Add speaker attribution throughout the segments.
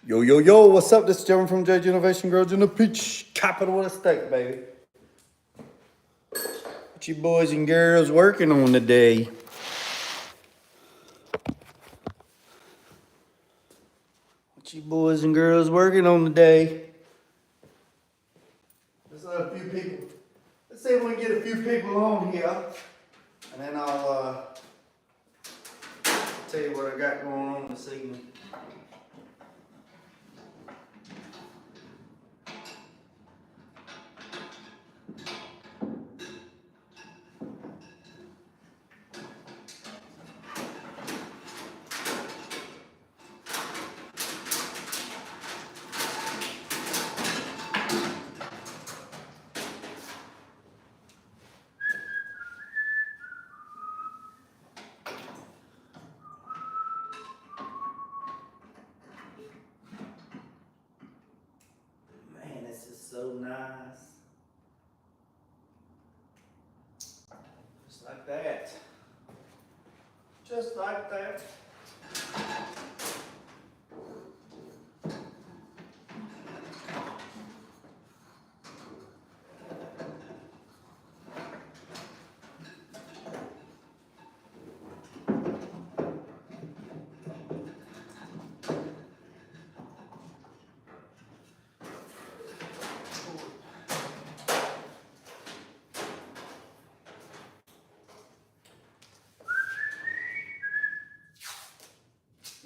Speaker 1: Yo, yo, yo, what's up? This is Jeremy from JG Innovation Girls in the Peach Capital of the state, baby. What you boys and girls working on today? What you boys and girls working on today? Let's let a few people, let's see if we can get a few people on here. And then I'll tell you what I got going on this evening. So nice. Just like that. Just like that.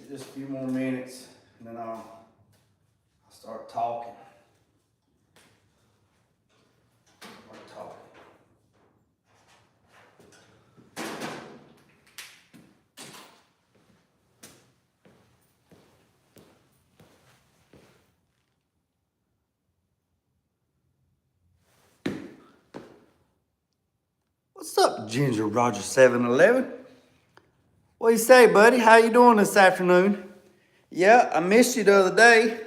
Speaker 1: Just a few more minutes and then I'll start talking. What's up, Ginger Roger 711? What do you say, buddy? How you doing this afternoon? Yeah, I missed you the other day.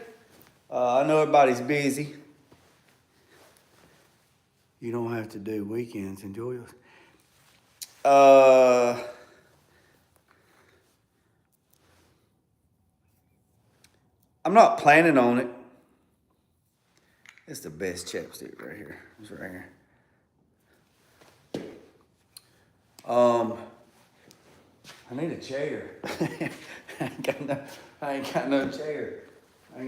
Speaker 1: I know everybody's busy. You don't have to do weekends. Enjoy yours. I'm not planning on it. It's the best chapstick right here. It's right here. I need a chair. I ain't got no chair. What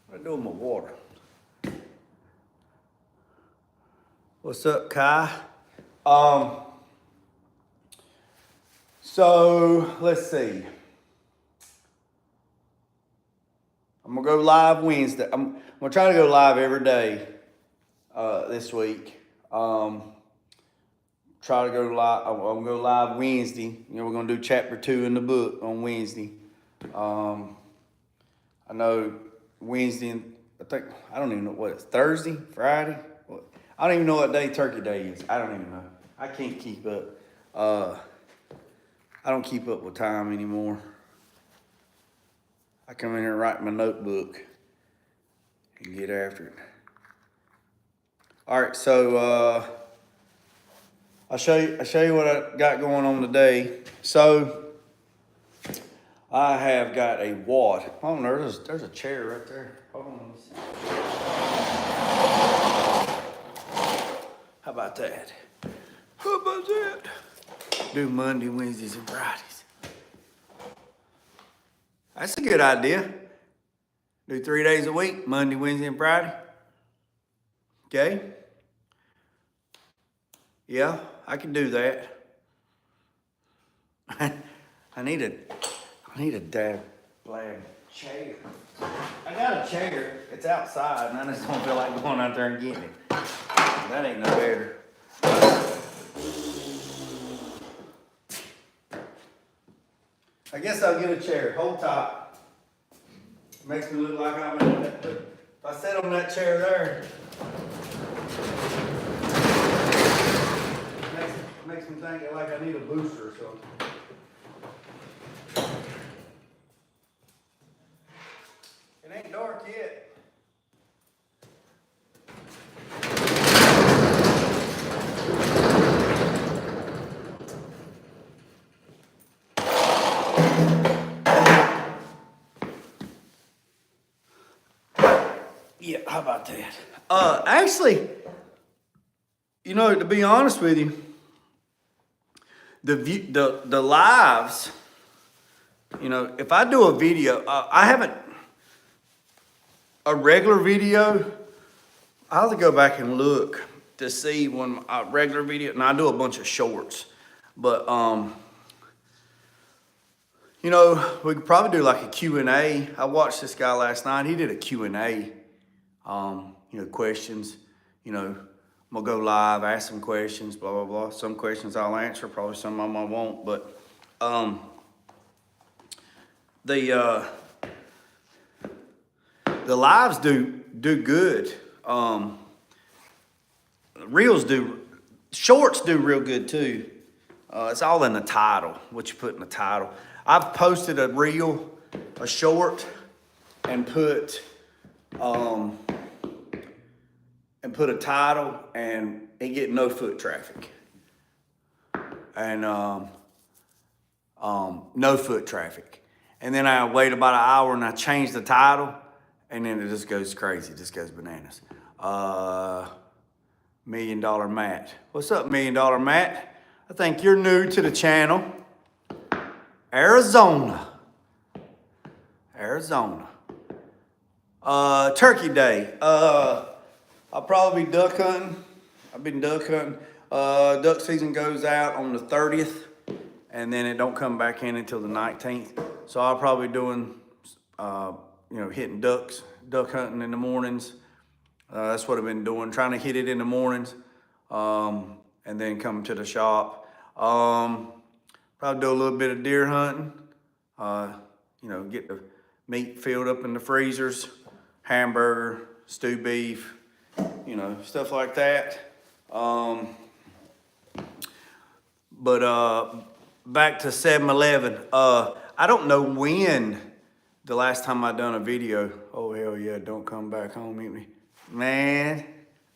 Speaker 1: do I do with my water? What's up, Kai? So let's see. I'm gonna go live Wednesday. I'm gonna try to go live every day this week. Try to go live. I'm gonna go live Wednesday. You know, we're gonna do chapter 2 in the book on Wednesday. I know Wednesday. I don't even know what it's Thursday, Friday. I don't even know what day Turkey Day is. I don't even know. I can't keep up. I don't keep up with time anymore. I come in here and write my notebook and get after it. All right, so I'll show you what I got going on today. So I have got a wad. Oh no, there's a chair right there. Hold on, let me see. How about that? How about that? Do Monday, Wednesdays, and Fridays. That's a good idea. Do 3 days a week, Monday, Wednesday, and Friday. Okay? Yeah, I can do that. I need a damn black chair. I got a chair. It's outside, and I just don't feel like going out there and getting it. That ain't no better. I guess I'll get a chair. Hold tight. Makes me look like I'm in that. If I sit on that chair there, makes me think like I need a booster or something. It ain't dark yet. How about that? Actually, you know, to be honest with you, the lives, you know, if I do a video, I haven't, a regular video, I'll have to go back and look to see when a regular video, and I do a bunch of shorts, but, you know, we could probably do like a Q&A. I watched this guy last night. He did a Q&A, you know, questions, you know, I'm gonna go live, ask some questions, blah, blah, blah. Some questions I'll answer, probably some of them I won't, but, the lives do good. Reels do, shorts do real good too. It's all in the title, what you put in the title. I've posted a reel, a short, and put a title, and it get no foot traffic. And no foot traffic. And then I wait about an hour and I change the title, and then it just goes crazy, it just goes bananas. $1 Million Matt. What's up, $1 Million Matt? I think you're new to the channel. Arizona. Turkey Day. I'll probably be duck hunting. I've been duck hunting. Duck season goes out on the 30th, and then it don't come back in until the 19th. So I'll probably be doing, you know, hitting duck hunting in the mornings. That's what I've been doing, trying to hit it in the mornings, and then come to the shop. Probably do a little bit of deer hunting, you know, get the meat filled up in the freezers, hamburger, stew beef, you know, stuff like that. But back to 7-Eleven. I don't know when the last time I done a video. Oh, hell yeah, don't come back home, meet me. Man,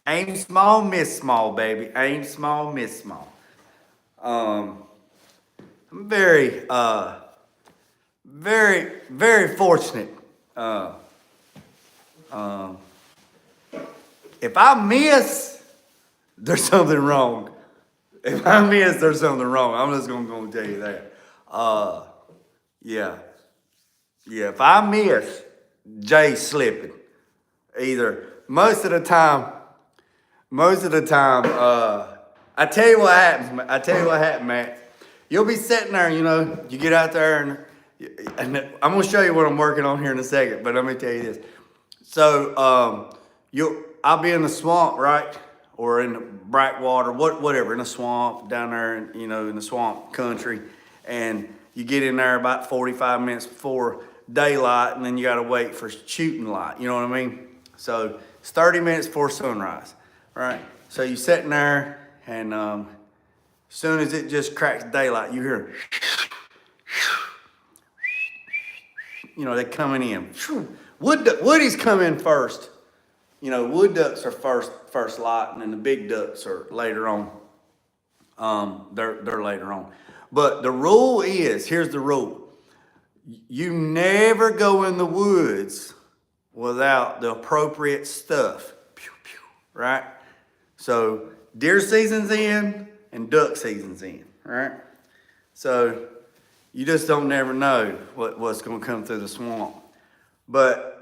Speaker 1: aim small, miss small, baby. Aim small, miss small. I'm very, very fortunate. If I miss, there's something wrong. If I miss, there's something wrong. I'm just gonna tell you that. Yeah. If I miss, Jay's slipping. Either most of the time, I tell you what happens, Matt. You'll be sitting there, you know, you get out there, and I'm gonna show you what I'm working on here in a second, but let me tell you this. So, I'll be in the swamp, right? Or in the bright water, whatever, in a swamp, down there, you know, in the swamp country, and you get in there about 45 minutes before daylight, and then you gotta wait for shooting light, you know what I mean? So it's 30 minutes before sunrise, right? So you sitting there, and as soon as it just cracks daylight, you hear, you know, they coming in. Woodies come in first. You know, wood ducks are first light, and then the big ducks are later on. They're later on. But the rule is, here's the rule. You never go in the woods without the appropriate stuff, right? So deer season's in and duck season's in, right? So you just don't never know what's gonna come through the swamp. But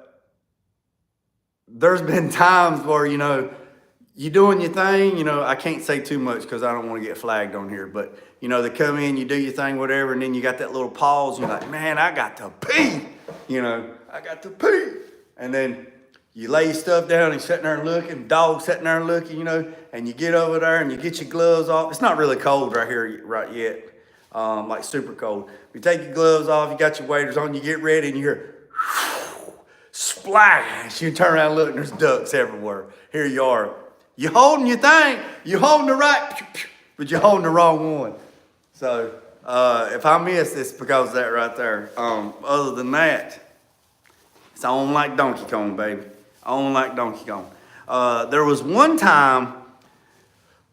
Speaker 1: there's been times where, you know, you doing your thing, you know, I can't say too much because I don't want to get flagged on here, but, you know, they come in, you do your thing, whatever, and then you got that little pause, you're like, man, I got to pee, you know, I got to pee. And then you lay your stuff down and you're sitting there looking, dog sitting there looking, you know, and you get over there and you get your gloves off. It's not really cold right here, right yet, like super cold. You take your gloves off, you got your waders on, you get ready and you hear, splash. You turn around and look and there's ducks everywhere. Here you are. You holding your thing, you holding the right, but you're holding the wrong one. So if I miss, it's because of that right there. Other than that, it's on like Donkey Kong, baby. On like Donkey Kong. There was one time,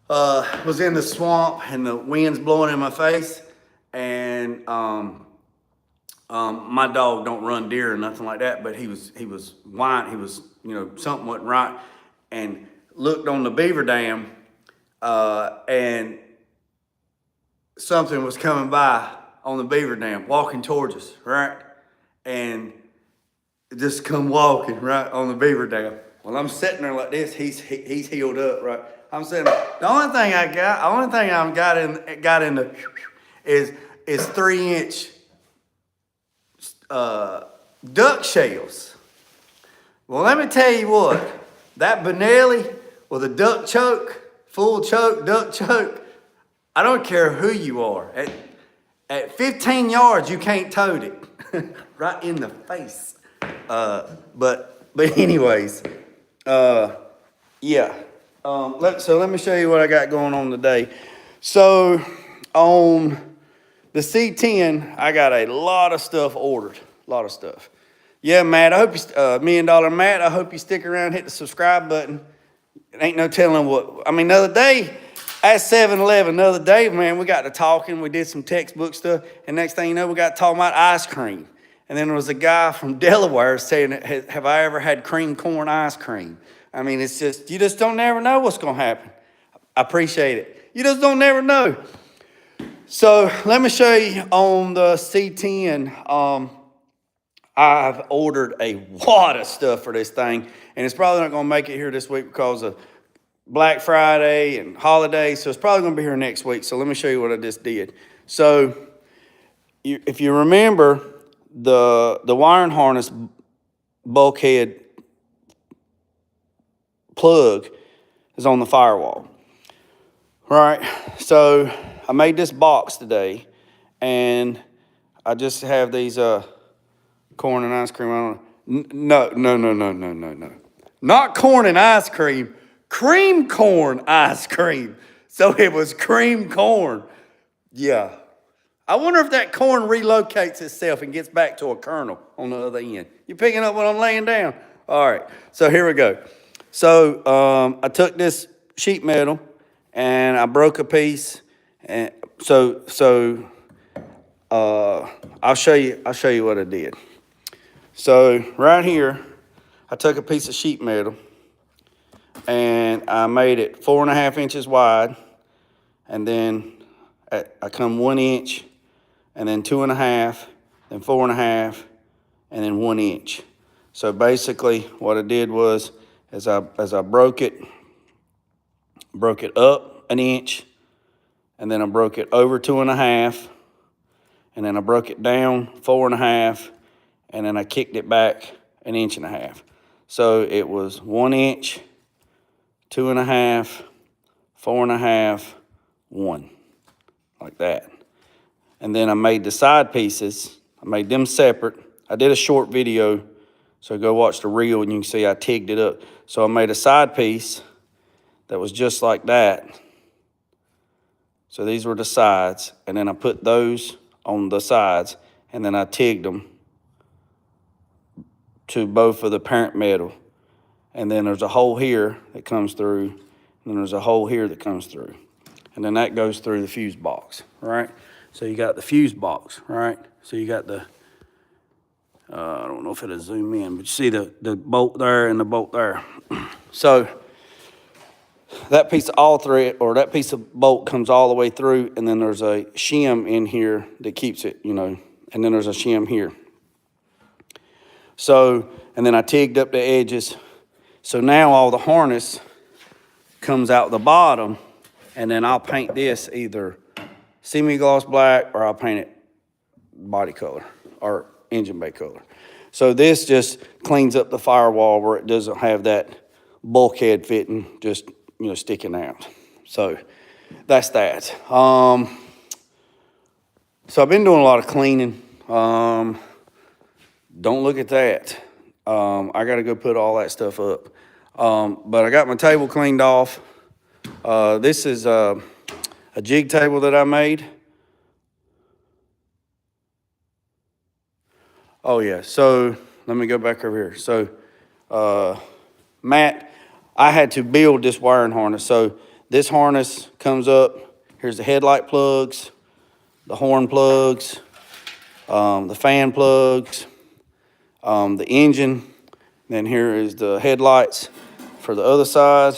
Speaker 1: was in the swamp and the wind's blowing in my face, and my dog don't run deer or nothing like that, but he was whining, he was something wasn't right, and looked on the beaver dam, and something was coming by on the beaver dam, walking towards us, right? And just come walking right on the beaver dam. Well, I'm sitting there like this. He's healed up, right? I'm sitting there. The only thing I've got in the is 3-inch duck shells. Well, let me tell you what, that Benelli with a duck choke, full choke, duck choke, I don't care who you are. At 15 yards, you can't tote it. Right in the face. But anyways, yeah. So let me show you what I got going on today. So on the C10, I got a lot of stuff ordered. A lot of stuff. Yeah, Matt, I hope you, $1 Million Matt, I hope you stick around, hit the subscribe button. It ain't no telling what, I mean, the other day, at 7-Eleven, the other day, man, we got to talking, we did some textbook stuff, and next thing you know, we got talking about ice cream. And then there was a guy from Delaware saying, have I ever had cream corn ice cream? I mean, it's just, you just don't never know what's going to happen. I appreciate it. You just don't never know. So let me show you on the C10, I've ordered a lot of stuff for this thing, and it's probably not going to make it here this week because of Black Friday and holidays, so it's probably going to be here next week. So let me show you what I just did. So if you remember, the wiring harness bulkhead plug is on the firewall. All right, so I made this box today, and I just have these corn and ice cream. No. Not corn and ice cream. Cream corn ice cream. So it was cream corn. Yeah. I wonder if that corn relocates itself and gets back to a kernel on the other end. You picking up what I'm laying down? All right. So here we go. So I took this sheet metal and I broke a piece. And so I'll show you what I did. So right here, I took a piece of sheet metal and I made it 4.5 inches wide, and then I come 1 inch, and then 2.5, then 4.5, and then 1 inch. So basically, what I did was, as I broke it up 1 inch, and then I broke it over 2.5, and then I broke it down 4.5, and then I kicked it back 1.5 inches. So it was 1 inch, 2.5, 4.5, 1, like that. And then I made the side pieces. I made them separate. I did a short video, so go watch the reel and you can see I tigged it up. So I made a side piece that was just like that. So these were the sides, and then I put those on the sides, and then I tigged them to both of the parent metal. And then there's a hole here that comes through, and then there's a hole here that comes through. And then that goes through the fuse box, right? So you got the fuse box, right? So you got the, I don't know if it'll zoom in, but you see the bolt there and the bolt there. So that piece of that piece of bolt comes all the way through, and then there's a shim in here that keeps it, and then there's a shim here. So, and then I tigged up the edges. So now all the harness comes out the bottom, and then I'll paint this either semi-gloss black or I'll paint it body color or engine bay color. So this just cleans up the firewall where it doesn't have that bulkhead fitting just, sticking out. So that's that. So I've been doing a lot of cleaning. Don't look at that. I got to go put all that stuff up. But I got my table cleaned off. This is a jig table that I made. Oh yeah, so let me go back over here. So, Matt, I had to build this wiring harness. So this harness comes up, here's the headlight plugs, the horn plugs, the fan plugs, the engine. Then here is the headlights for the other side.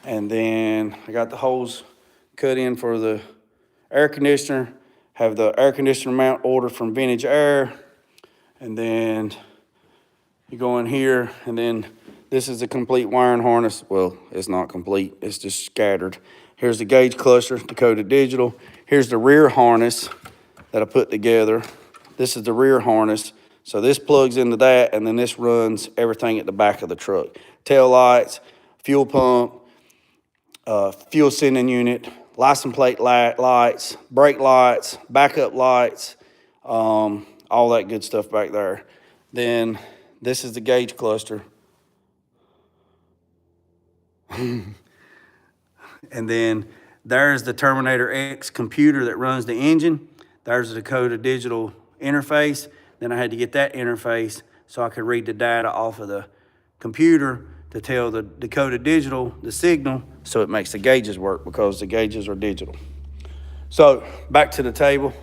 Speaker 1: And then I got the holes cut in for the air conditioner. Have the air conditioner mount ordered from Vintage Air. And then you go in here, and then this is the complete wiring harness. Well, it's not complete, it's just scattered. Here's the gauge cluster, Dakota Digital. Here's the rear harness that I put together. This is the rear harness. So this plugs into that, and then this runs everything at the back of the truck. Tail lights, fuel pump, fuel sending unit, license plate lights, brake lights, backup lights, all that good stuff back there. Then this is the gauge cluster. And then there's the Terminator X computer that runs the engine. There's the Dakota Digital interface. Then I had to get that interface so I could read the data off of the computer to tell the Dakota Digital the signal, so it makes the gauges work because the gauges are digital. So back to the table.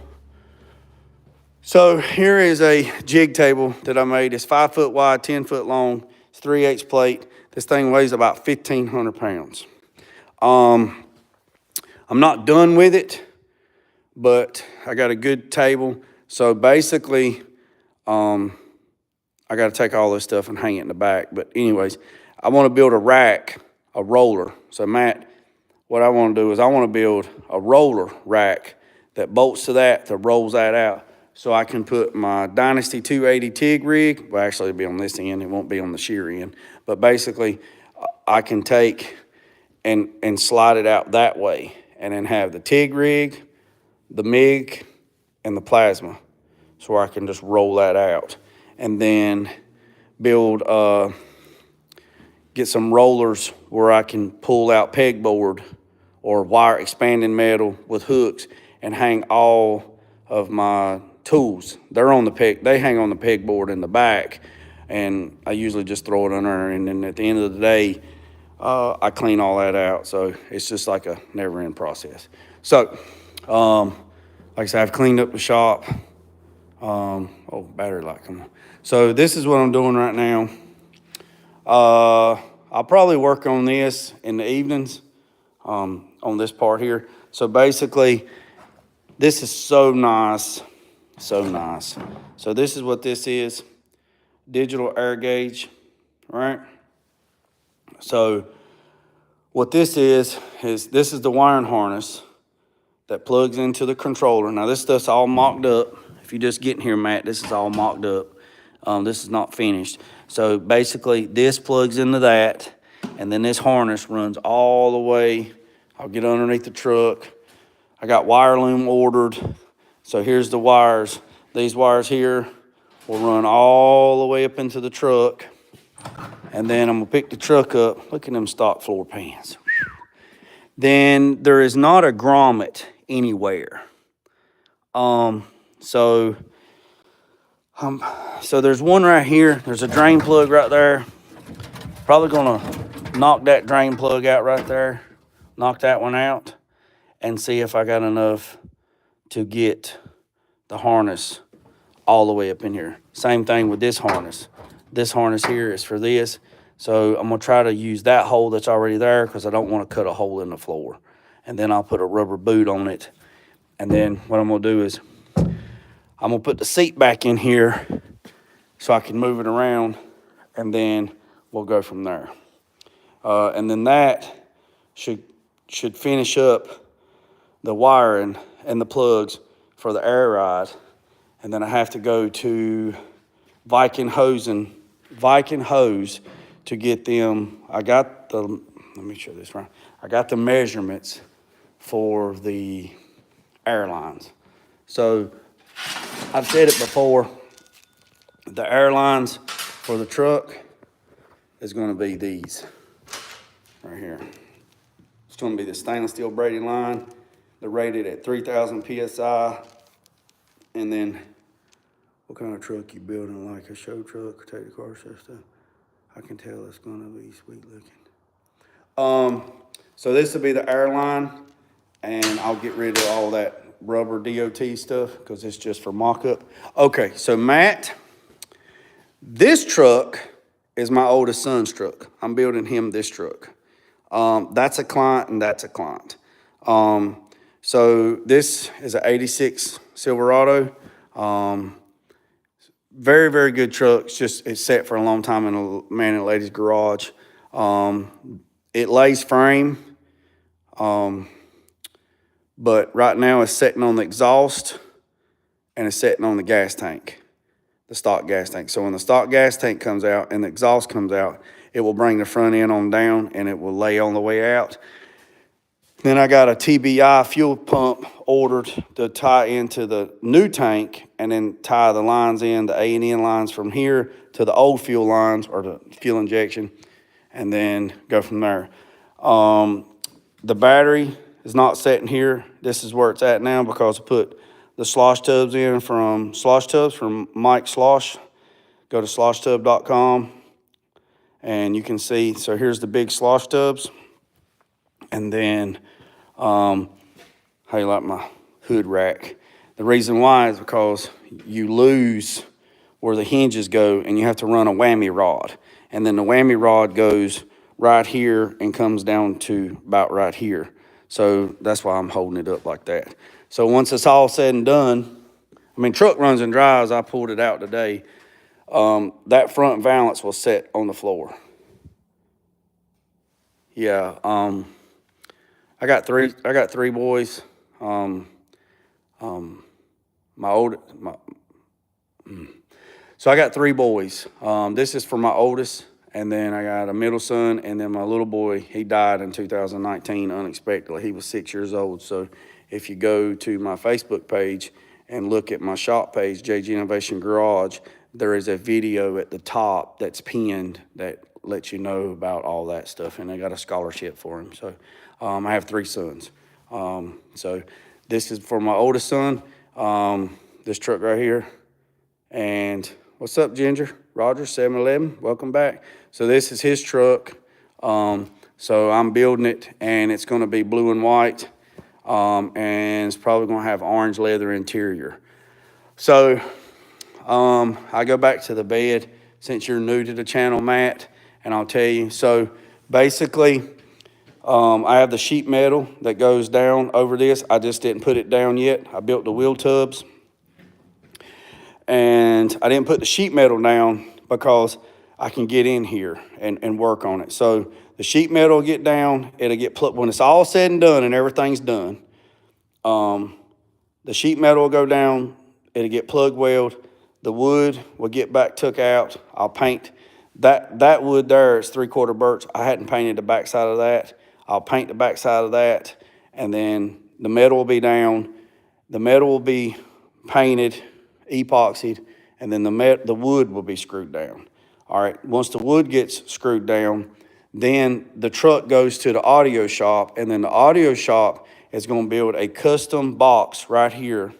Speaker 1: So here is a jig table that I made. It's 5 foot wide, 10 foot long. It's 3/8 plate. This thing weighs about 1,500 pounds. I'm not done with it, but I got a good table. So basically, I got to take all this stuff and hang it in the back. But anyways, I want to build a rack, a roller. So Matt, what I want to do is I want to build a roller rack that bolts to that rolls that out. So I can put my Dynasty 280 TIG rig. Well, actually it'll be on this end. It won't be on the shear end. But basically, I can take and slide it out that way, and then have the TIG rig, the MIG, and the plasma. So I can just roll that out. And then build, get some rollers where I can pull out pegboard or wire expanding metal with hooks and hang all of my tools. They're on the peg, they hang on the pegboard in the back, and I usually just throw it under, and then at the end of the day, I clean all that out. So it's just like a never-end process. So, like I said, I've cleaned up the shop. Oh, battery light, come on. So this is what I'm doing right now. I'll probably work on this in the evenings, on this part here. So basically, this is so nice, so nice. So this is what this is, digital air gauge, right? So what this is this is the wiring harness that plugs into the controller. Now this stuff's all mocked up. If you're just getting here, Matt, this is all mocked up. This is not finished. So basically this plugs into that, and then this harness runs all the way. I'll get underneath the truck. I got wire loom ordered. So here's the wires. These wires here will run all the way up into the truck. And then I'm gonna pick the truck up. Look at them stock floor pans. Then there is not a grommet anywhere. So there's one right here. There's a drain plug right there. Probably gonna knock that drain plug out right there. Knock that one out and see if I got enough to get the harness all the way up in here. Same thing with this harness. This harness here is for this. So I'm gonna try to use that hole that's already there because I don't want to cut a hole in the floor. And then I'll put a rubber boot on it. And then what I'm gonna do is I'm gonna put the seat back in here so I can move it around, and then we'll go from there. And then that should finish up the wiring and the plugs for the air ride. And then I have to go to Viking Hose to get them. I got the, let me show this right. I got the measurements for the airlines. So I've said it before, the airlines for the truck is gonna be these right here. It's gonna be the stainless steel braided line. They're rated at 3,000 PSI. And then what kind of truck you building, like a show truck, take the car stuff? I can tell it's gonna be sweet looking. So this will be the airline, and I'll get rid of all that rubber DOT stuff because it's just for mock-up. Okay, so Matt, this truck is my oldest son's truck. I'm building him this truck. That's a client and that's a client. So this is an 86 Silverado. Very, very good truck. It's set for a long time in a man and lady's garage. It lays frame, but right now it's sitting on the exhaust and it's sitting on the gas tank, the stock gas tank. So when the stock gas tank comes out and the exhaust comes out, it will bring the front end on down and it will lay on the way out. Then I got a TBI fuel pump ordered to tie into the new tank and then tie the lines in, the A&N lines from here to the old fuel lines or the fuel injection, and then go from there. The battery is not sitting here. This is where it's at now because I put the slosh tubs in from Mike Slosh. Go to sloshtub.com and you can see, so here's the big slosh tubs. And then, how you like my hood rack? The reason why is because you lose where the hinges go and you have to run a whammy rod. And then the whammy rod goes right here and comes down to about right here. So that's why I'm holding it up like that. So once it's all said and done, I mean, truck runs and drives, I pulled it out today. That front valance will set on the floor. Yeah, I got three boys. So I got three boys. This is for my oldest, and then I got a middle son, and then my little boy, he died in 2019 unexpectedly. He was 6 years old. So if you go to my Facebook page and look at my shop page, JG Innovation Garage, there is a video at the top that's pinned that lets you know about all that stuff, and they got a scholarship for him. So I have three sons. So this is for my oldest son, this truck right here. And what's up, Ginger? Roger, 7-Eleven, welcome back. So this is his truck. So I'm building it, and it's gonna be blue and white, and it's probably gonna have orange leather interior. So I go back to the bed since you're new to the channel, Matt, and I'll tell you. So basically, I have the sheet metal that goes down over this. I just didn't put it down yet. I built the wheel tubs, and I didn't put the sheet metal down because I can get in here and work on it. So the sheet metal will get down. It'll get plugged when it's all said and done and everything's done. The sheet metal will go down. It'll get plug welded. The wood will get back took out. I'll paint that wood there is 3/4 birch. I hadn't painted the back side of that. I'll paint the back side of that, and then the metal will be down. The metal will be painted, epoxied, and then the wood will be screwed down. All right, once the wood gets screwed down, then the truck goes to the audio shop, and then the audio shop is going to build a custom box right here.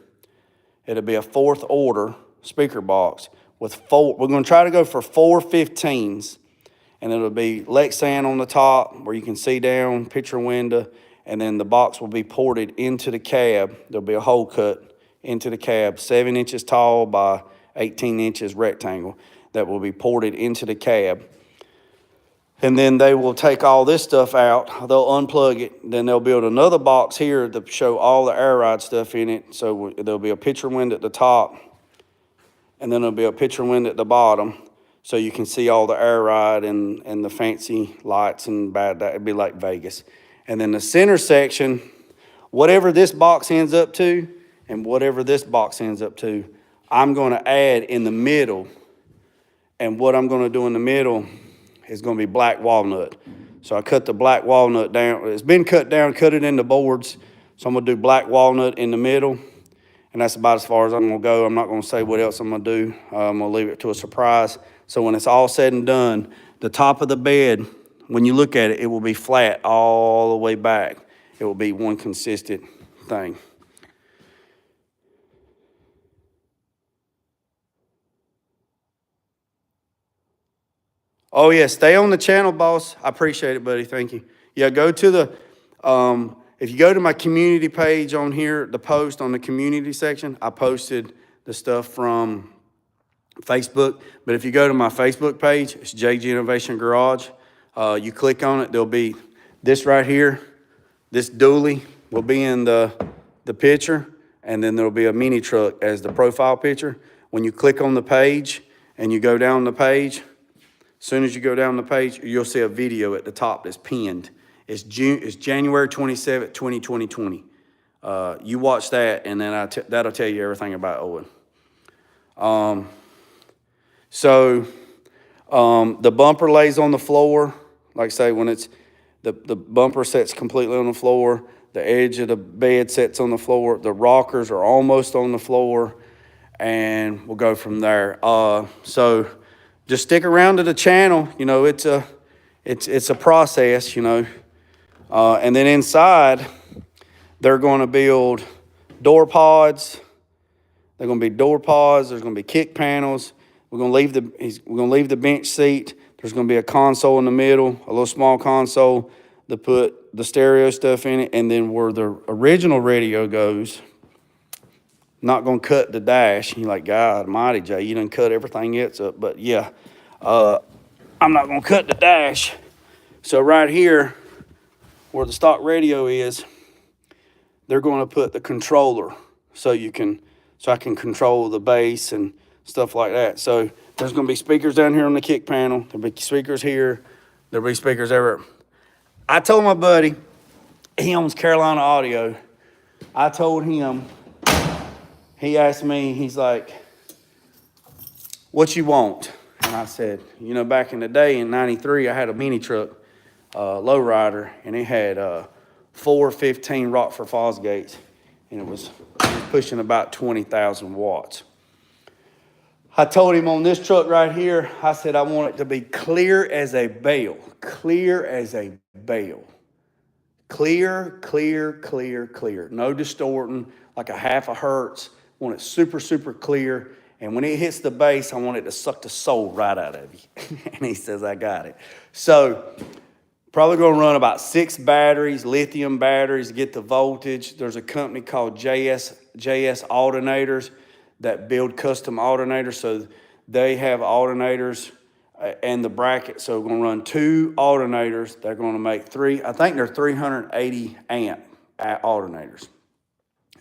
Speaker 1: It'll be a 4th order speaker box with 4. We're going to try to go for 4 15s, and it'll be Lexan on the top where you can see down, picture window, and then the box will be ported into the cab. There'll be a hole cut into the cab, 7 inches tall by 18 inches rectangle that will be ported into the cab. And then they will take all this stuff out. They'll unplug it. Then they'll build another box here to show all the air ride stuff in it. So there'll be a picture window at the top, and then there'll be a picture window at the bottom, so you can see all the air ride and the fancy lights and bad. It'd be like Vegas. And then the center section, whatever this box ends up to, and whatever this box ends up to, I'm going to add in the middle. And what I'm going to do in the middle is going to be black walnut. So I cut the black walnut down. It's been cut down, cut it into boards. So I'm going to do black walnut in the middle. And that's about as far as I'm going to go. I'm not going to say what else I'm going to do. I'm going to leave it to a surprise. So when it's all said and done, the top of the bed, when you look at it, it will be flat all the way back. It will be one consistent thing. Oh, yeah, stay on the channel, boss. I appreciate it, buddy. Thank you. Yeah, go to the, if you go to my community page on here, the post on the community section, I posted the stuff from Facebook. But if you go to my Facebook page, it's JG Innovation Garage. You click on it, there'll be this right here. This dually will be in the picture, and then there'll be a mini truck as the profile picture. When you click on the page and you go down the page, as soon as you go down the page, you'll see a video at the top that's pinned. It's January 27th, 2020. You watch that, and then that'll tell you everything about Owen. The bumper lays on the floor. Like I say, when it's the bumper sets completely on the floor, the edge of the bed sets on the floor, the rockers are almost on the floor, and we'll go from there. So just stick around to the channel. You know, it's a process, you know. And then inside, they're going to build door pods. They're going to be door pods. There's going to be kick panels. We're going to leave the bench seat. There's going to be a console in the middle, a little small console to put the stereo stuff in it. And then where the original radio goes, not going to cut the dash. You're like, God almighty, Jay, you done cut everything else up. But yeah, I'm not going to cut the dash. So right here, where the stock radio is, they're going to put the controller so I can control the bass and stuff like that. So there's going to be speakers down here on the kick panel. There'll be speakers here. There'll be speakers everywhere. I told my buddy, he owns Carolina Audio. I told him, he asked me, he's like, what you want? And I said, you know, back in the day in 93, I had a mini truck, lowrider, and it had 415 Rockford Fosgates, and it was pushing about 20,000 watts. I told him on this truck right here, I said I want it to be clear as a bell. Clear as a bell. Clear, clear, clear, clear. No distorting, like a half a hertz. I want it super, super clear. And when it hits the bass, I want it to suck the soul right out of you. And he says, I got it. So probably going to run about 6 batteries, lithium batteries to get the voltage. There's a company called JS Alternators that build custom alternators. So they have alternators and the bracket. So we're going to run 2 alternators. They're going to make I think they're 380 amp alternators.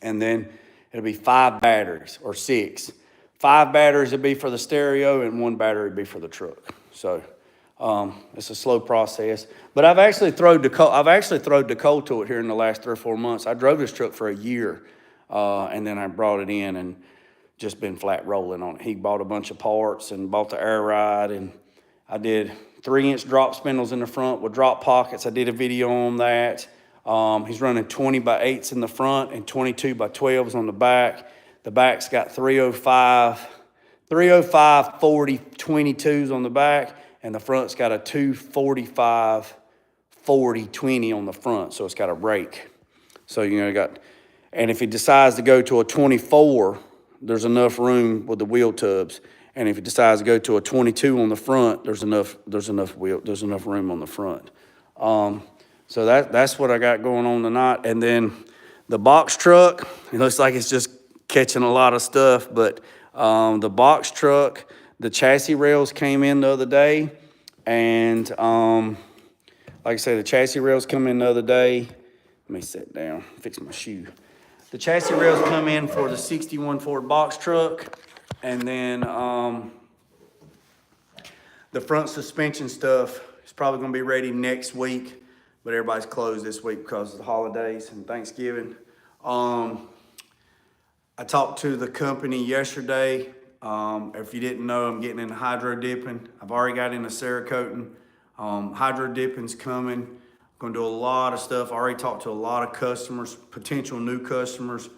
Speaker 1: And then it'll be 5 batteries or 6. 5 batteries would be for the stereo and 1 battery would be for the truck. So it's a slow process. But I've actually throwed the coal to it here in the last 3 or 4 months. I drove this truck for a year, and then I brought it in and just been flat rolling on it. He bought a bunch of parts and bought the air ride, and I did 3-inch drop spindles in the front with drop pockets. I did a video on that. He's running 20 by 8s in the front and 22 by 12s on the back. The back's got 305 40 22s on the back, and the front's got a 245 40 20 on the front, so it's got a rake. So and if he decides to go to a 24, there's enough room with the wheel tubs. And if he decides to go to a 22 on the front, there's enough room on the front. So that's what I got going on tonight. And then the box truck, it looks like it's just catching a lot of stuff, but the box truck, the chassis rails came in the other day, and like I say, the chassis rails come in the other day. Let me sit down, fix my shoe. The chassis rails come in for the 61 Ford box truck, and then the front suspension stuff is probably going to be ready next week, but everybody's closed this week because of the holidays and Thanksgiving. I talked to the company yesterday. If you didn't know, I'm getting into hydro dipping. I've already got into Cerakoting. Hydro dipping's coming. Going to do a lot of stuff. I already talked to a lot of customers, potential new customers.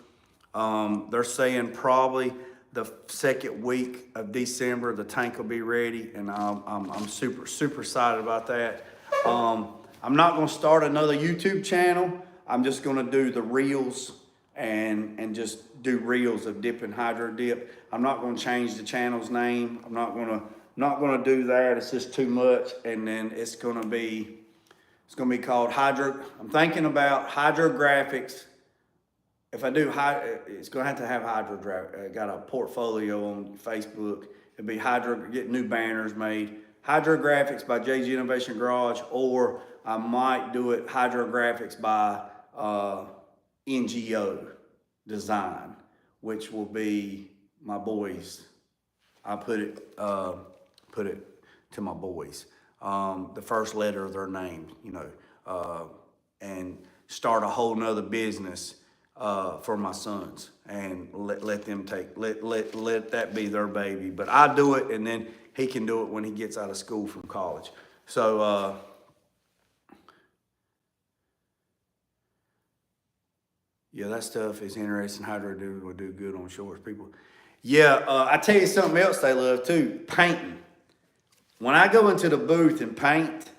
Speaker 1: They're saying probably the 2nd week of December, the tank will be ready, and I'm super, super excited about that. I'm not going to start another YouTube channel. I'm just going to do the reels and just do reels of dipping hydro dip. I'm not going to change the channel's name. I'm not going to do that. It's just too much. And then it's going to be called Hydro. I'm thinking about hydrographics. If I do, it's going to have hydrographics. I got a portfolio on Facebook. It'd be get new banners made. Hydrographics by JG Innovation Garage, or I might do it hydrographics by NGO Design, which will be my boys. I put it to my boys. The first letter of their name, and start a whole nother business for my sons, and let them let that be their baby. But I do it, and then he can do it when he gets out of school from college. So yeah, that stuff is interesting. Hydro will do good on shorts, people. Yeah, I tell you something else they love too, painting. When I go into the booth and paint,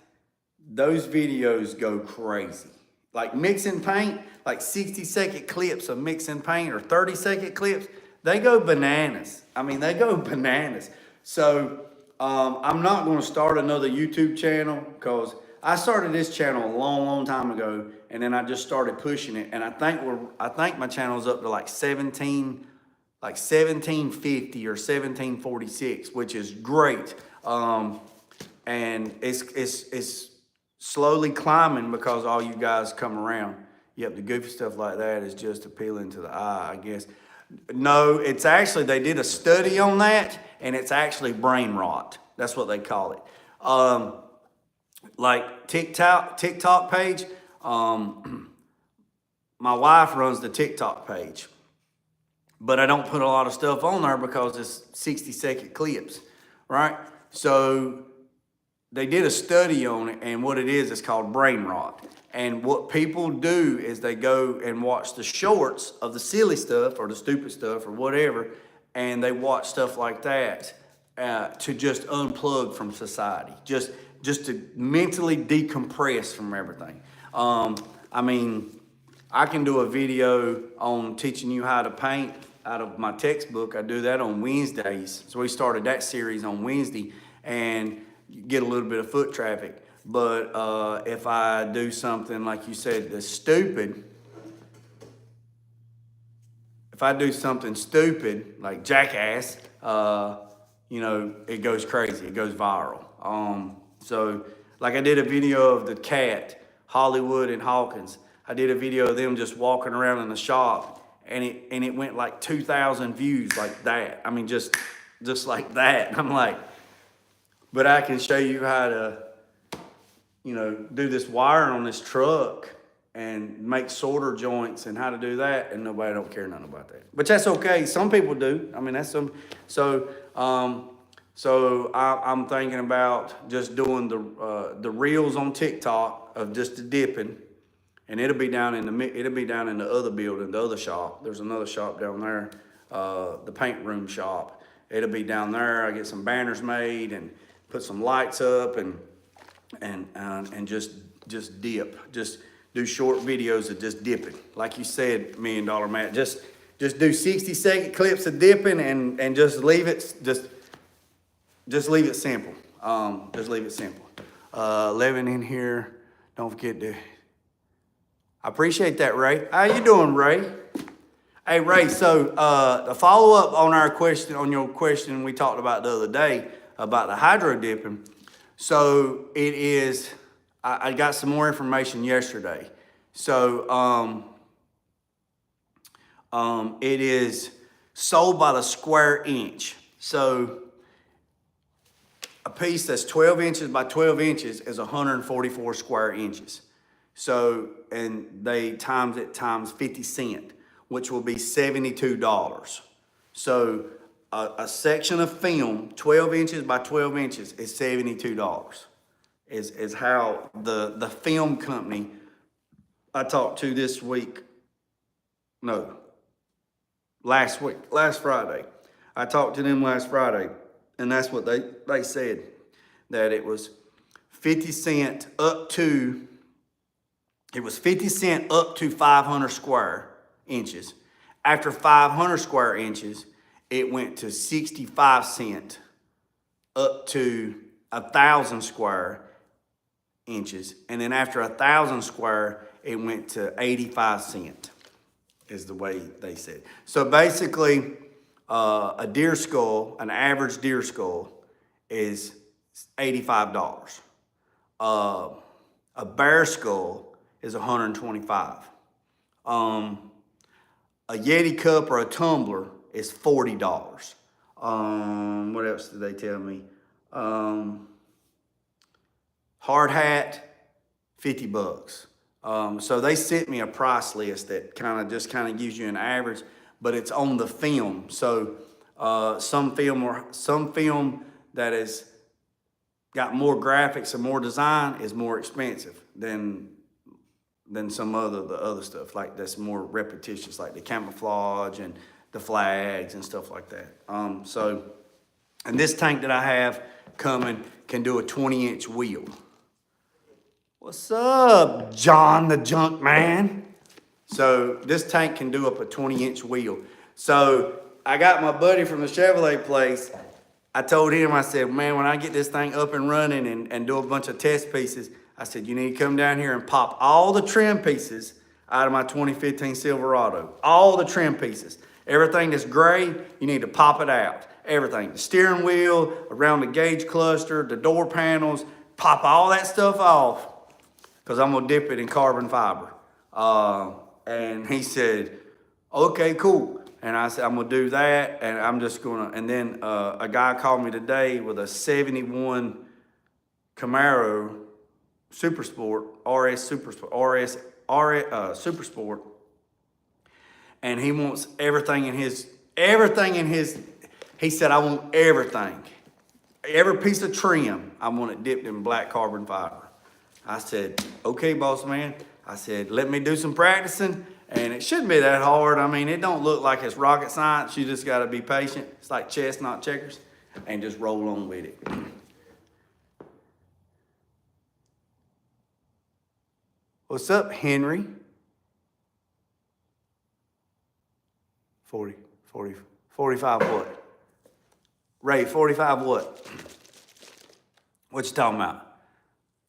Speaker 1: those videos go crazy. Like mixing paint, like 60-second clips of mixing paint or 30-second clips, they go bananas. I mean, they go bananas. So I'm not going to start another YouTube channel, because I started this channel a long time ago, and then I just started pushing it. And I think my channel's up to like 1750 or 1746, which is great. And it's slowly climbing because all you guys come around. Yep, the goofy stuff like that is just appealing to the eye, I guess. No, it's actually, they did a study on that, and it's actually brain rot. That's what they call it. Like TikTok page, my wife runs the TikTok page, but I don't put a lot of stuff on there because it's 60-second clips, right? So they did a study on it, and what it is, it's called brain rot. And what people do is they go and watch the shorts of the silly stuff or the stupid stuff or whatever, and they watch stuff like that to just unplug from society, just to mentally decompress from everything. I mean, I can do a video on teaching you how to paint out of my textbook. I do that on Wednesdays. So we started that series on Wednesday, and you get a little bit of foot traffic. But if I do something, like you said, that's stupid, if I do something stupid, like jackass, it goes crazy, it goes viral. So like I did a video of the cat, Hollywood and Hawkins. I did a video of them just walking around in the shop, and it went like 2,000 views like that. I mean, just like that. I'm like, but I can show you how to, do this wiring on this truck and make solder joints and how to do that, and nobody don't care nothing about that. But that's okay. Some people do. I mean, that's some. So I'm thinking about just doing the reels on TikTok of just the dipping, and it'll be down in the other building, the other shop. There's another shop down there, the paint room shop. It'll be down there. I get some banners made and put some lights up and just dip. Just do short videos of just dipping. Like you said, $1 Million Matt, just do 60-second clips of dipping and just leave it leave it simple. Just leave it simple. 11 in here. Don't forget to. I appreciate that, Ray. How you doing, Ray? Hey, Ray. So the follow up on your question we talked about the other day about the hydro dipping. So it is. I got some more information yesterday. So it is sold by the square inch. So a piece that's 12 inches by 12 inches is 144 square inches. So, and they times it times 50 cents, which will be $72. So a section of film, 12 inches by 12 inches, is $72. Is how the film company I talked to last Friday. I talked to them last Friday, and that's what they said, that it was 50 cents up to 500 square inches. After 500 square inches, it went to 65 cents up to 1,000 square inches. And then after 1,000 square, it went to 85 cents, is the way they said. So basically, A deer skull, an average deer skull, is $85. A bear skull is $125. A Yeti cup or a tumbler is $40. What else did they tell me? Hard hat, $50. So they sent me a price list that kind of gives you an average, but it's on the film. So some film that is got more graphics and more design is more expensive than some the other stuff, like that's more repetitious, like the camouflage and the flags and stuff like that. And this tank that I have coming can do a 20-inch wheel. What's up, John the Junk Man? So this tank can do up a 20-inch wheel. So I got my buddy from the Chevrolet place. I told him, I said, man, when I get this thing up and running and do a bunch of test pieces, I said, you need to come down here and pop all the trim pieces out of my 2015 Silverado. All the trim pieces. Everything that's gray, you need to pop it out. Everything. The steering wheel, around the gauge cluster, the door panels, pop all that stuff off because I'm going to dip it in carbon fiber. And he said, okay, cool. And I said, I'm going to do that, and I'm just going to, and then a guy called me today with a 71 Camaro Super Sport, RS Super Sport, and he wants everything in his, he said, I want everything. Every piece of trim, I want it dipped in black carbon fiber. I said, okay, boss man. I said, let me do some practicing, and it shouldn't be that hard. I mean, it don't look like it's rocket science. You just gotta be patient. It's like chess, not checkers, and just roll on with it. What's up, Henry? 45 what? Ray, 45 what? What you talking about?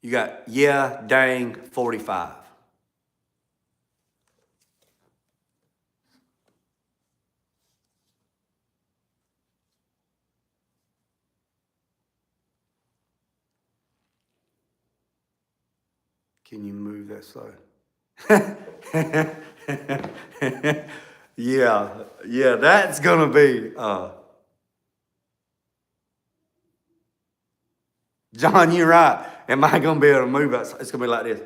Speaker 1: You got, yeah, dang, 45. Can you move that slow? Yeah, that's gonna be, John, you're right. Am I gonna be able to move it? It's gonna be like this.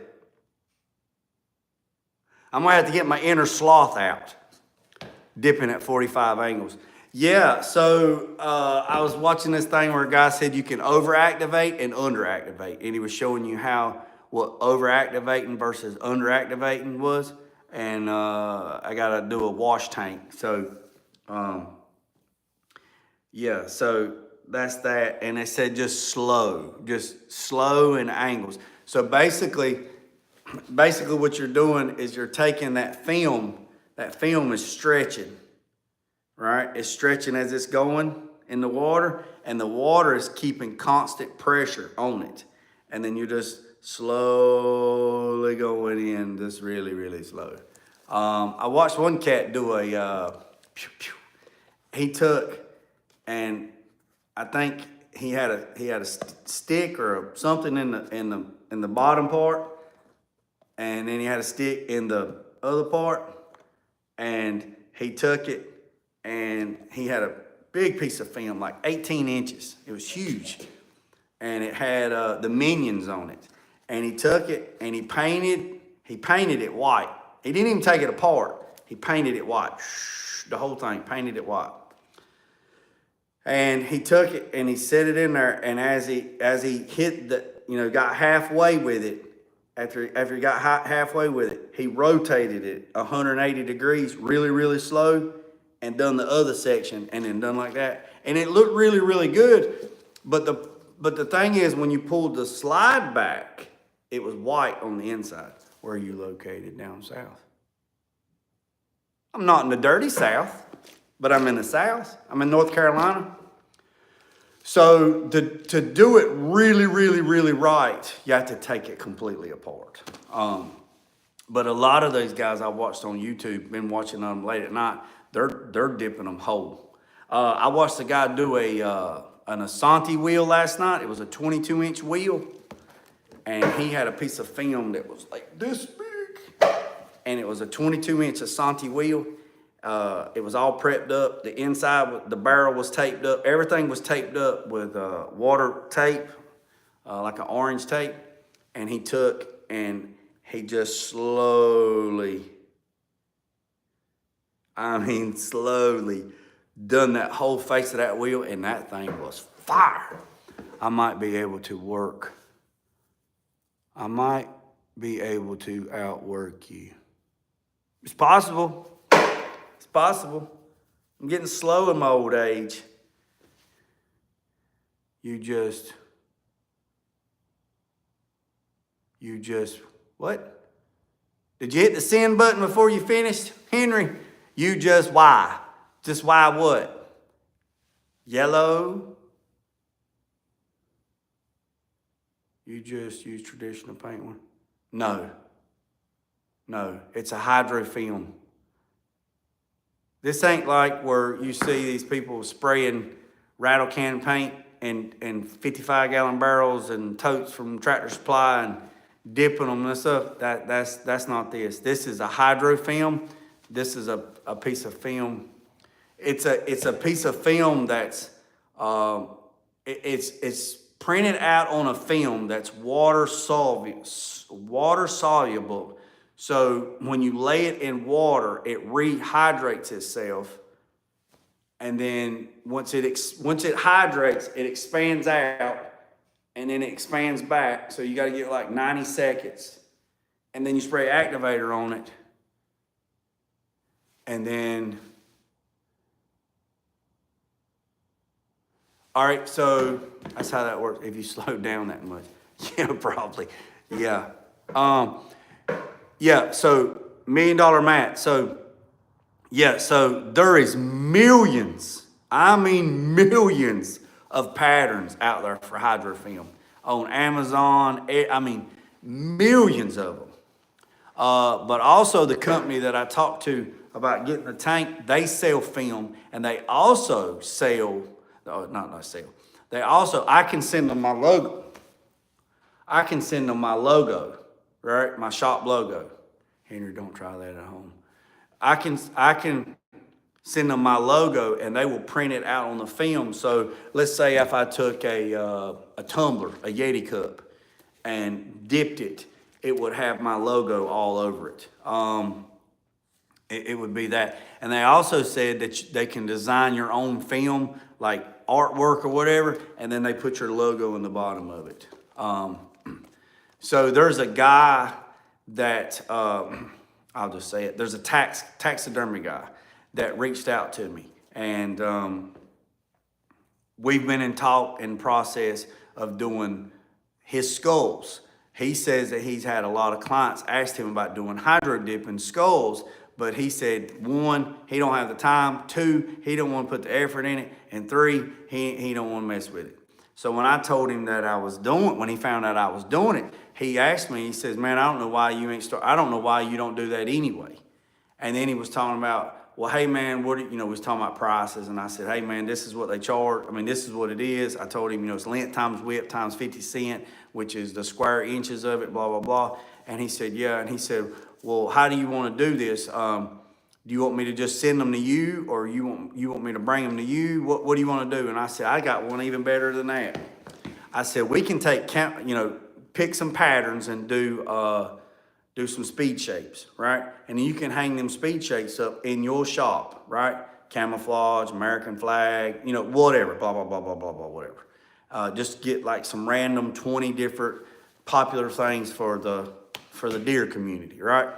Speaker 1: I'm gonna have to get my inner sloth out, dipping at 45 angles. Yeah, so I was watching this thing where a guy said you can overactivate and underactivate, and he was showing you what overactivating versus underactivating was, and I gotta do a wash tank. So yeah, so that's that, and they said just slow and angles. So basically what you're doing is you're taking that film is stretching, right? It's stretching as it's going in the water, and the water is keeping constant pressure on it. And then you're just slowly going in, just really, really slow. I watched one cat do he took, and I think he had a stick or something in the bottom part, and then he had a stick in the other part, and he took it, and he had a big piece of film, like 18 inches. It was huge, and it had the Minions on it. And he took it and he painted it white. He didn't even take it apart. He painted it white. The whole thing, painted it white. And he took it and he set it in there, and as he hit got halfway with it, after he got halfway with it, he rotated it 180 degrees really, really slow, and done the other section, and then done like that. And it looked really, really good. But the thing is, when you pulled the slide back, it was white on the inside. Where are you located? Down south. I'm not in the dirty South, but I'm in the South. I'm in North Carolina. So to do it really, really, really right, you have to take it completely apart. But a lot of those guys I watched on YouTube, been watching them late at night, they're dipping them whole. I watched a guy do an Asante wheel last night. It was a 22-inch wheel, and he had a piece of film that was like this big, and it was a 22-inch Asante wheel. It was all prepped up. The inside, the barrel was taped up. Everything was taped up with water tape, like an orange tape. And he took and he just slowly done that whole face of that wheel, and that thing was fire. I might be able to work. I might be able to outwork you. It's possible. It's possible. I'm getting slow in my old age. You just, what? Did you hit the send button before you finished, Henry? Why? Just why what? Yellow? You just use traditional paint one? No, it's a hydro film. This ain't like where you see these people spraying rattle can paint and 55-gallon barrels and totes from Tractor Supply and dipping them and stuff. That's not this. This is a hydro film. This is a piece of film. It's a piece of film that's it's printed out on a film that's water soluble. So when you lay it in water, it rehydrates itself, and then once it hydrates, it expands out, and then it expands back. So you got to get like 90 seconds, and then you spray activator on it, and then. All right, so that's how that works. If you slow down that much, yeah, probably, yeah. Yeah, so $1 Million Matt. So, yeah, so there is millions, I mean millions of patterns out there for hydrofilm on Amazon. I mean, millions of them. But also the company that I talked to about getting the tank, they sell film, and they also sell, they also, I can send them my logo. Right? My shop logo. Henry, don't try that at home. I can send them my logo, and they will print it out on the film. So let's say if I took a tumbler, a Yeti cup, and dipped it, it would have my logo all over it. It would be that. And they also said that they can design your own film, like artwork or whatever, and then they put your logo in the bottom of it. So there's a guy that, I'll just say it, there's a taxidermy guy that reached out to me, and we've been in talk and process of doing his skulls. He says that he's had a lot of clients ask him about doing hydro dipping skulls, but he said, 1, he don't have the time, 2, he don't want to put the effort in it, and 3, he don't want to mess with it. So when I told him that when he found out I was doing it, he asked me, he says, man, I don't know why you don't do that anyway. And then he was talking about, well, hey man, we was talking about prices, and I said, hey man, this is what they charge. I mean, this is what it is. I told him, it's length times width times 50 cents, which is the square inches of it, blah, blah, blah. And he said, yeah. And he said, well, how do you want to do this? Do you want me to just send them to you, or you want me to bring them to you? What do you want to do? And I said, I got one even better than that. I said, we can pick some patterns and do some speed shapes, right? And you can hang them speed shapes up in your shop, right? Camouflage, American flag, whatever, blah, blah, blah, blah, blah, blah, whatever. Just get like some random 20 different popular things for the deer community, right?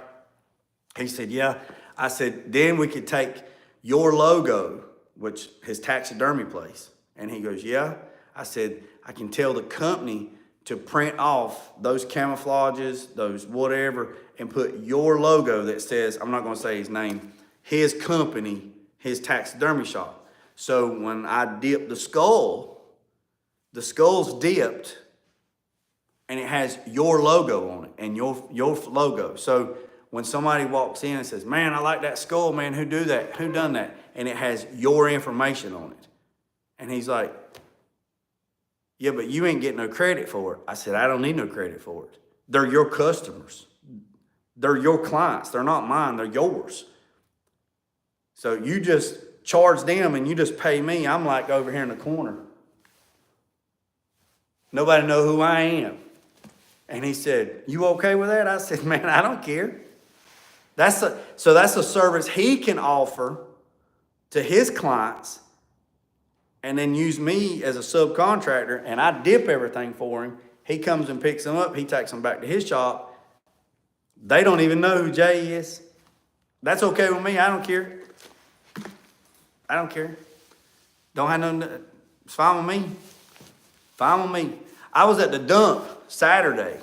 Speaker 1: He said, yeah. I said, then we could take your logo, which his taxidermy place. And he goes, yeah. I said, I can tell the company to print off those camouflages, those whatever, and put your logo that says, I'm not going to say his name, his company, his taxidermy shop. So when I dip the skull's dipped, and it has your logo on it and your logo. So when somebody walks in and says, man, I like that skull, man, who done that? And it has your information on it. And he's like, yeah, but you ain't getting no credit for it. I said, I don't need no credit for it. They're your customers. They're your clients. They're not mine. They're yours. So you just charge them and you just pay me. I'm like over here in the corner. Nobody know who I am. And he said, you okay with that? I said, man, I don't care. So that's a service he can offer to his clients and then use me as a subcontractor, and I dip everything for him. He comes and picks them up. He takes them back to his shop. They don't even know who Jay is. That's okay with me. I don't care. I don't care. Don't have no, it's fine with me. Fine with me. I was at the dump Saturday.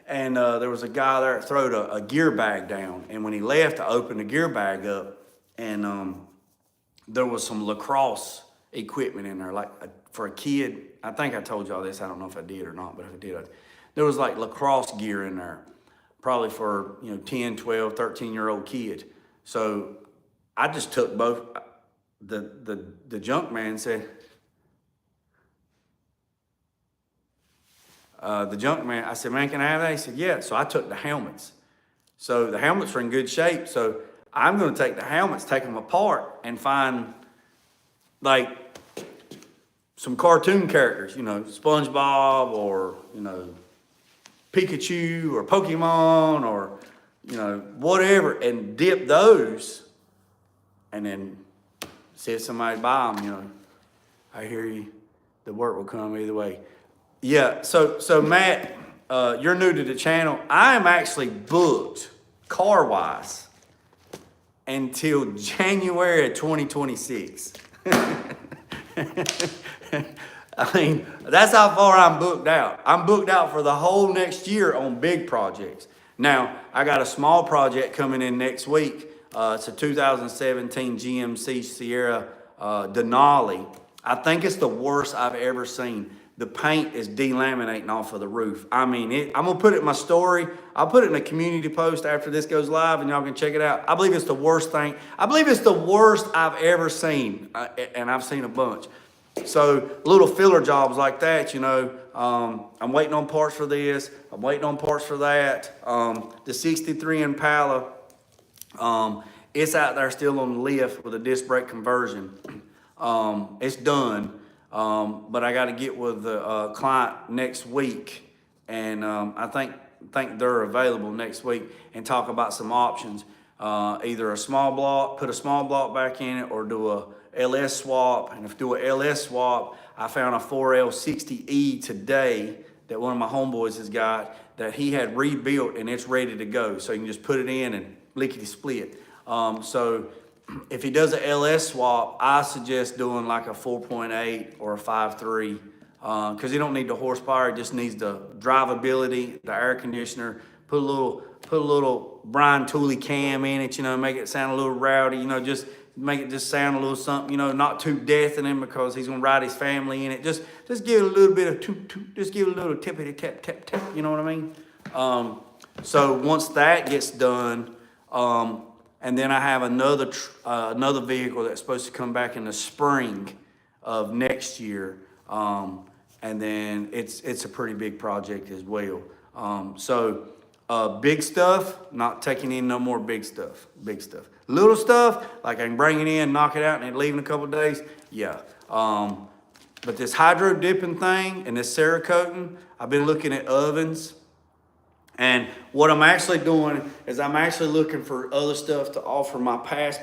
Speaker 1: And there was a guy there that throwed a gear bag down. And when he left, I opened the gear bag up, and there was some lacrosse equipment in there, like for a kid. I think I told y'all this. I don't know if I did or not, but if I did, there was like lacrosse gear in there, probably for 10, 12, 13-year-old kid. So I just took both. The junk man said, I said, man, can I have that? He said, yeah. So I took the helmets. So the helmets are in good shape. So I'm going to take the helmets, take them apart, and find like some cartoon characters, SpongeBob or, Pikachu or Pokemon or, whatever, and dip those and then see if somebody buy them, I hear you. The work will come either way. Yeah, so Matt, you're new to the channel. I am actually booked car-wise until January of 2026. I mean, that's how far I'm booked out. I'm booked out for the whole next year on big projects. Now, I got a small project coming in next week. It's a 2017 GMC Sierra Denali. I think it's the worst I've ever seen. The paint is delaminating off of the roof. I mean, I'm going to put it in my story. I'll put it in a community post after this goes live, and y'all can check it out. I believe it's the worst thing. I believe it's the worst I've ever seen, and I've seen a bunch. So little filler jobs like that, I'm waiting on parts for this. I'm waiting on parts for that. The 63 Impala, it's out there still on the lift with a disc brake conversion. It's done. But I got to get with the client next week, and I think they're available next week, and talk about some options. Either a small block, put a small block back in it, or do a LS swap. And if do a LS swap, I found a 4L60E today that one of my homeboys has got that he had rebuilt, and it's ready to go. So you can just put it in and lickety split. So if he does a LS swap, I suggest doing like a 4.8 or a 5.3, because he don't need the horsepower. It just needs the drivability, the air conditioner. Put a little Brian Tooley cam in it, make it sound a little rowdy, just make it just sound a little something, not too deafening, because he's gonna ride his family in it. Just give it a little bit of toot, just give it a little tippity tap tap tap. You know what I mean? So once that gets done, and then I have another vehicle that's supposed to come back in the spring of next year, and then it's a pretty big project as well. Big stuff, not taking in no more big stuff. Little stuff, like I can bring it in, knock it out, and then leave in a couple of days, yeah. But this hydro dipping thing and this Cerakoting, I've been looking at ovens. And what I'm actually doing is I'm actually looking for other stuff to offer my past,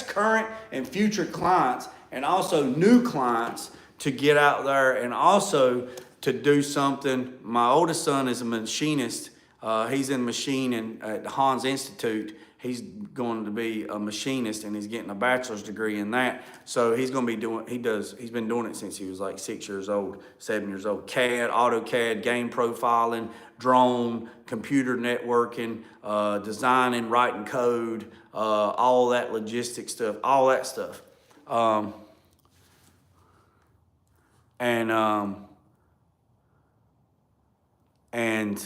Speaker 1: current, and future clients, and also new clients to get out there and also to do something. My oldest son is a machinist. He's in machining at the Hans Institute. He's going to be a machinist, and he's getting a bachelor's degree in that. So he's going to be he's been doing it since he was like 6 years old, 7 years old. CAD, AutoCAD, game profiling, drone, computer networking, designing, writing code, all that logistic stuff, all that stuff. And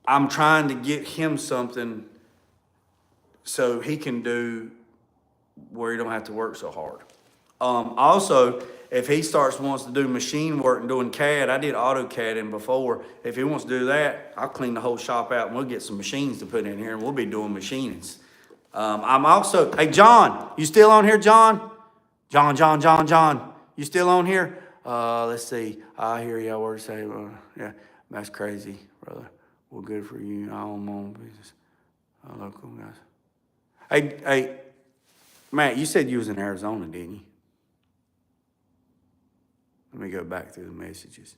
Speaker 1: I'm trying to get him something so he can do where he don't have to work so hard. Also, if he wants to do machine work and doing CAD, I did AutoCAD before. If he wants to do that, I'll clean the whole shop out and we'll get some machines to put in here and we'll be doing machinings. I'm also, hey, John, you still on here, John? John, you still on here? Let's see. I hear y'all word say, yeah, that's crazy, brother. Well, good for you. I own my own business. Local guys. Hey, Matt, you said you was in Arizona, didn't you? Let me go back through the messages.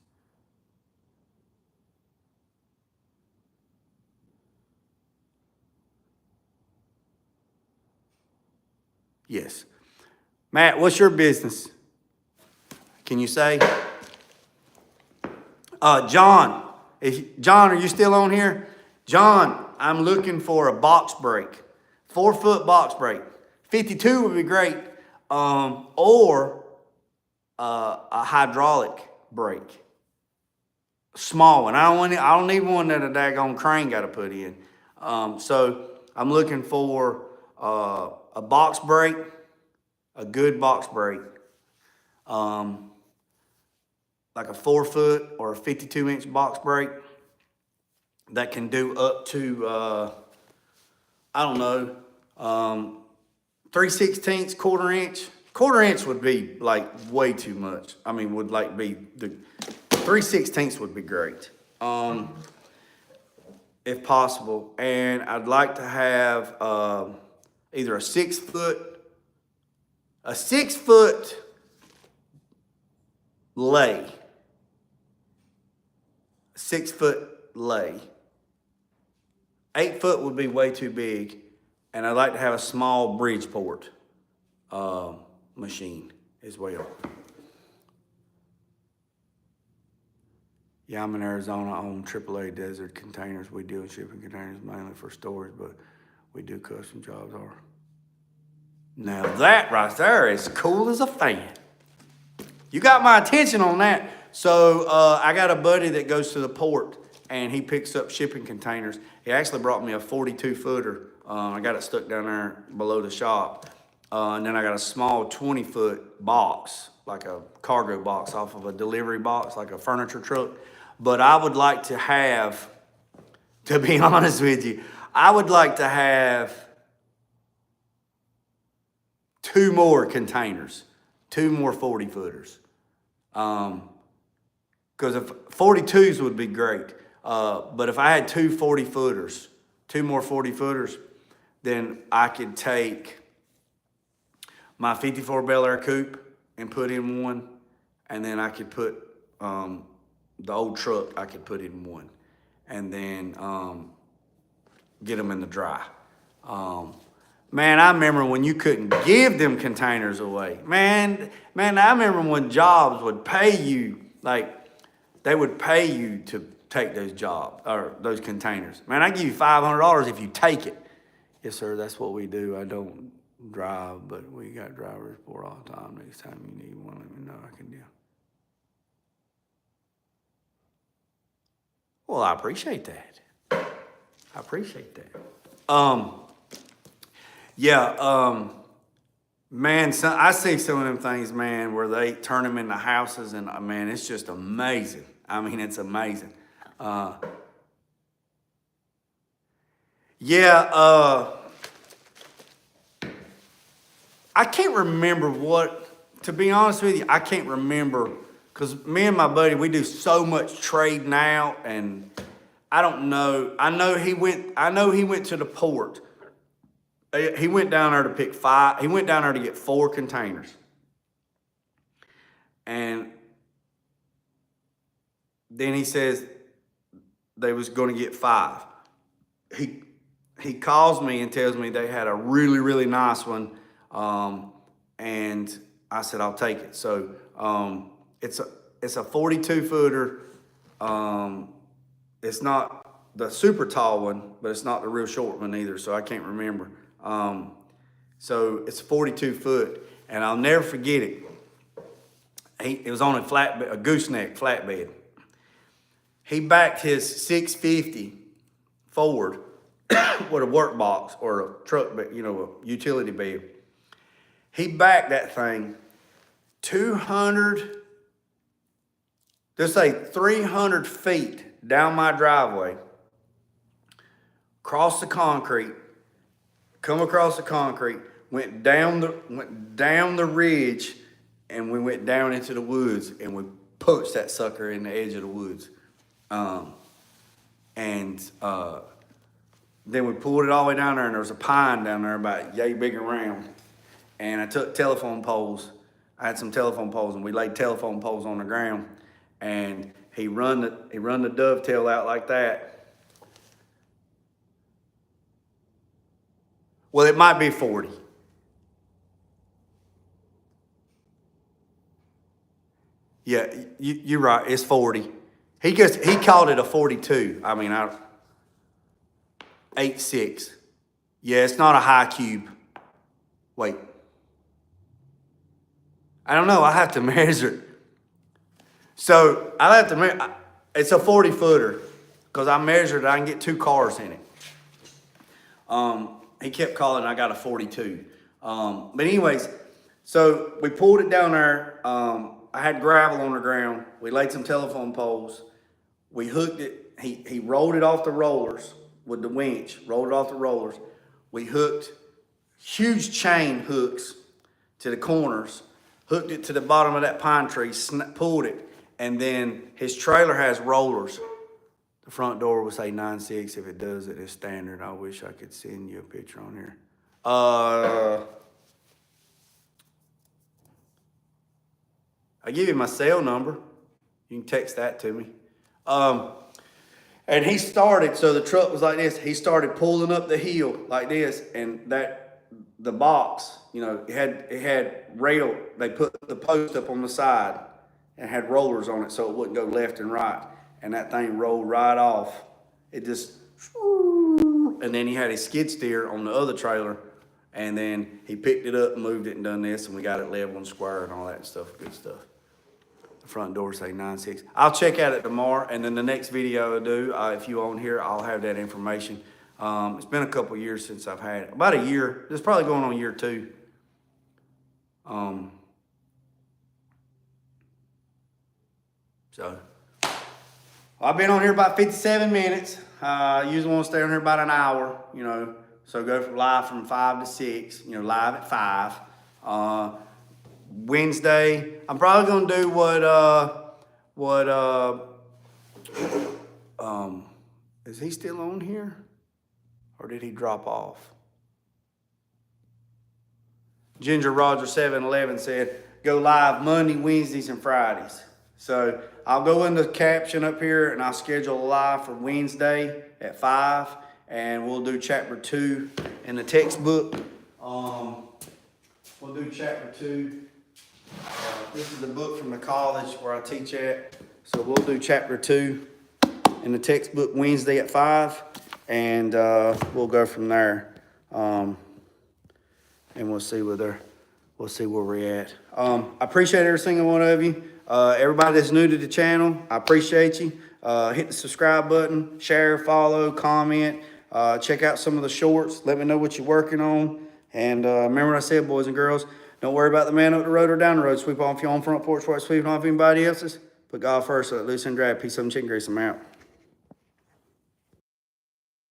Speaker 1: Yes. Matt, what's your business? Can you say? John, John, are you still on here? John, I'm looking for a box brake, 4-foot box brake. 52 would be great, or a hydraulic brake, small one. I don't need one that a daggone crane got to put in. So I'm looking for a box brake, a good box brake, like a 4-foot or a 52-inch box brake that can do up to, I don't know, 3/16, 1/4 inch. 1/4 inch would be like way too much. I mean, would like be the 3/16 would be great, if possible. And I'd like to have either a 6-foot lay. 6-foot lay. 8-foot would be way too big. And I'd like to have a small Bridgeport machine as well. Yeah, I'm in Arizona. I own AAA Desert Containers. We deal in shipping containers mainly for storage, but we do custom jobs. Now that right there is cool as a fan. You got my attention on that. So I got a buddy that goes to the port and he picks up shipping containers. He actually brought me a 42-footer. I got it stuck down there below the shop. And then I got a small 20-foot box, like a cargo box off of a delivery box, like a furniture truck. But I would like to have, to be honest with you, I would like to have 2 more containers, 2 more 40-footers. Because if 42s would be great. But if I had 2 40-footers, 2 more 40-footers, then I could take my 54 Bel Air coupe and put in one, and then I could put the old truck, I could put in one, and then get them in the dry. Man, I remember when you couldn't give them containers away. Man, I remember when jobs would pay you, like, they would pay you to take those jobs, or those containers. Man, I give you $500 if you take it. Yes, sir, that's what we do. I don't drive, but we got drivers for all the time. Next time you need one, let me know. I can do. Well, I appreciate that. I appreciate that. Man, I see some of them things, man, where they turn them into houses, and man, it's just amazing. I mean, it's amazing. I can't remember to be honest with you, I can't remember, because me and my buddy, we do so much trading out, and I don't know. I know he went to the port. He went down there to pick 5. He went down there to get 4 containers. And then he says they was going to get 5. He calls me and tells me they had a really, really nice one. And I said, I'll take it. So it's a 42-footer. It's not the super tall one, but it's not the real short one either, so I can't remember. So it's 42 foot, and I'll never forget it. It was on a gooseneck flatbed. He backed his 650 Ford with a work box or a truck, you know, a utility bed. He backed that thing 200, let's say 300 feet down my driveway, crossed the concrete, come across the concrete, went down the ridge, and we went down into the woods, and we punched that sucker in the edge of the woods. Then we pulled it all the way down there, and there was a pine down there about yay big and round. And I took telephone poles. I had some telephone poles, and we laid telephone poles on the ground. And he run the dovetail out like that. Well, it might be 40. Yeah, you're right. It's 40. He called it a 42. I mean, 8.6. Yeah, it's not a high cube. Wait. I don't know. I have to measure it. So I have to measure. It's a 40 footer because I measured it. I can get 2 cars in it. He kept calling. I got a 42. But anyways, so we pulled it down there. I had gravel on the ground. We laid some telephone poles. We hooked it. He rolled it off the rollers with the winch. Rolled it off the rollers. We hooked huge chain hooks to the corners. Hooked it to the bottom of that pine tree. Pulled it. And then his trailer has rollers. The front door will say 9.6. If it does, it is standard. I wish I could send you a picture on here. I give you my cell number. You can text that to me. And he started, so the truck was like this. He started pulling up the hill like this, and the box, you know, it had rail. They put the post up on the side and had rollers on it so it wouldn't go left and right. And that thing rolled right off. It just, and then he had his skid steer on the other trailer, and then he picked it up and moved it and done this, and we got it level and square and all that stuff, good stuff. The front door say 9.6. I'll check at it tomorrow, and then the next video I do, if you on here, I'll have that information. It's been a couple years since I've had it. About a year. It's probably going on year 2. So I've been on here about 57 minutes. I usually want to stay on here about an hour, you know. So go from live from 5 to 6, you know, live at 5. Wednesday, I'm probably gonna do is he still on here? Or did he drop off? Ginger Roger 711 said, go live Monday, Wednesdays, and Fridays. So I'll go in the caption up here and I'll schedule a live for Wednesday at 5, and we'll do chapter 2 in the textbook. We'll do chapter 2. This is the book from the college where I teach at. So we'll do chapter 2 in the textbook Wednesday at 5, and we'll go from there. And we'll see where we're at. I appreciate every single one of you. Everybody that's new to the channel, I appreciate you. Hit the subscribe button, share, follow, comment. Check out some of the shorts. Let me know what you're working on. And remember what I said, boys and girls, don't worry about the man up the road or down the road. Sweep off your own front porch while sweeping off anybody else's. Put God first, so let loose and drag. Peace, up, and chicken grease. I'm out.